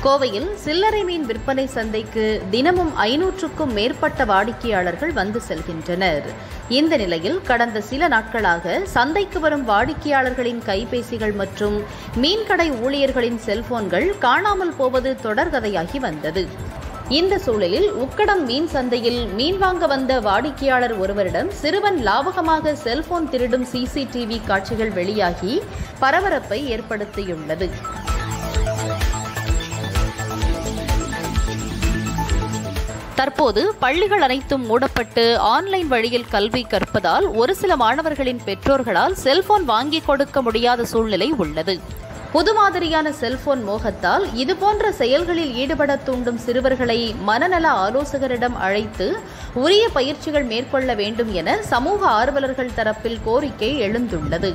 கோவையில் சில்லறை மீன் விற்பனை சந்தைக்கு தினமும் 500க்கும் மேற்பட்ட வாடிக்கையாளர்கள் வந்து செல்கின்றனர். இந்த நிலையில் கடந்த சில நாட்களாக சந்தைக்கு வரும் வாடிக்கையாளர்களின் கைபேசிகள் மற்றும் மீன்கடை ஊழியர்களின் செல்போன்கள் காணாமல் போவது தொடர்கதையாகி வந்தது. இந்த சூழலில் உக்கடம் மீன் சந்தையில் மீன் வாங்க வந்த வாடிக்கையாளர் ஒருவரிடம் சிறுவன் லாவகமாக செல்போன் திருடும் சிசிடிவி காட்சிகள் வெளியாகி பரபரப்பை ஏற்படுத்தியுள்ளது. தற்போது பள்ளிகள் அனைத்தும் மூடப்பட்டு ஆன்லைன் வழியில் கல்வி கற்பதால் ஒரு சில மாணவர்களின் பெற்றோர்களால் செல்போன் வாங்கிக் கொடுக்க முடியாத சூழ்நிலை உள்ளது. புது மாதிரியான செல்போன் மோகத்தால் இதுபோன்ற செயல்களில் ஈடுபட தூண்டும் சிறுவர்களை மனநல ஆலோசகரிடம் அழைத்து உரிய பயிற்சிகள் மேற்கொள்ள வேண்டும் என சமூக ஆர்வலர்கள் தரப்பில் கோரிக்கை எழுந்துள்ளது.